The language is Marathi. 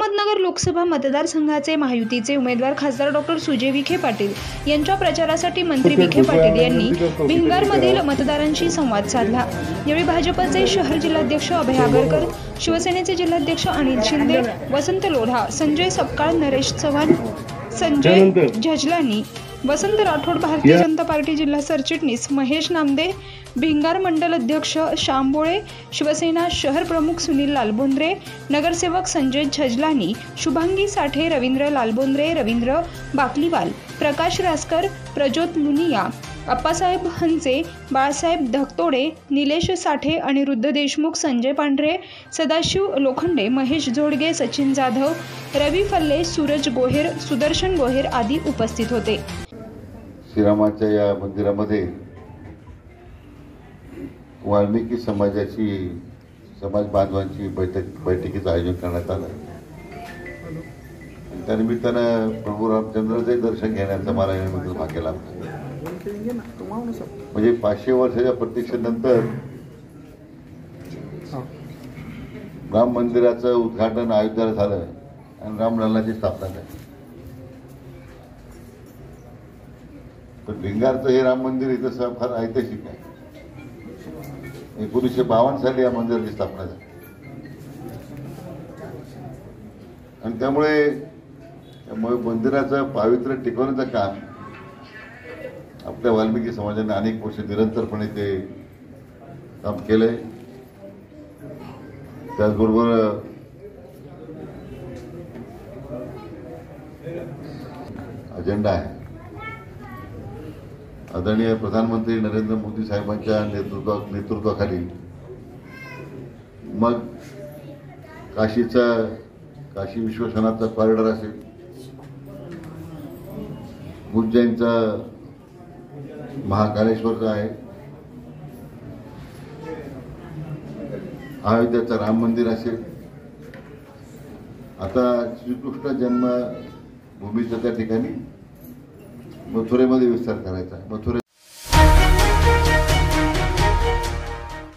अहमदनगर लोकसभा मतदारसंघाचे महायुतीचे उमेदवार खासदार डॉक्टर सुजय विखे पाटील यांच्या प्रचारासाठी मंत्री विखे पाटील यांनी भिंगारमधील मतदारांशी संवाद साधला। यावेळी भाजपचे शहर जिल्हाध्यक्ष अभय आगरकर, शिवसेनेचे जिल्हाध्यक्ष अनिल शिंदे, वसंत लोढा, संजय सपकाळ, नरेश चव्हाण, संजय झजलानी, वसंत राठोड, भारतीय जनता पार्टी जिल्हा सरचिटणीस महेश नामदे, भिंगार मंडल अध्यक्ष श्याम बोळे, शिवसेना शहर प्रमुख सुनील लालबोंद्रे, नगरसेवक संजय झजलानी, शुभांगी साठे, रवींद्र लालबोंद्रे, रवींद्र बाकलीवाल, प्रकाश रासकर, प्रज्योत लुनिया, अप्पासाहेब हंचे, बाळासाहेब धकतोडे, निलेश साठे, अनिरुद्ध देशमुख, संजय पांढरे, सदाशिव लोखंडे, महेश जोडगे, सचिन जाधव, रवी फल्ले, सूरज गोहेर, सुदर्शन गोहेर आदी उपस्थित होते। श्रीरामाच्या या मंदिरामध्ये वाल्मिकी समाजाची समाज बांधवांची बैठकीचं आयोजन करण्यात आलं। त्यानिमित्तानं प्रभू रामचंद्राचे दर्शन घेण्याचा मला यामध्ये भाग्य लाभलं। म्हणजे 500 वर्षाच्या प्रतीक्षेनंतर राम मंदिराचं उद्घाटन अयोध्येला झालं आणि रामलल्लाची स्थापना झाली। तर भिंगारचं हे राम मंदिर इथं फार ऐतिहासिक आहे। 1952 साली या मंदिराची स्थापना झाली आणि त्यामुळे मंदिराचं पावित्र्य टिकवण्याचं काम आपल्या वाल्मिकी समाजाने अनेक वर्ष निरंतरपणे ते काम केलंय। त्याचबरोबर अजेंडा आहे। आदरणीय प्रधानमंत्री नरेंद्र मोदी साहेबांच्या नेतृत्वाखाली मग काशी विश्वसनाचा कॉरिडॉर असेल, उज्जैनचा महाकालेश्वरचा आहे, अयोध्येचं राम मंदिर असेल, आता श्रीकृष्ण जन्मभूमीचा त्या ठिकाणी मथुरेमध्ये विस्तार करायचा आहे।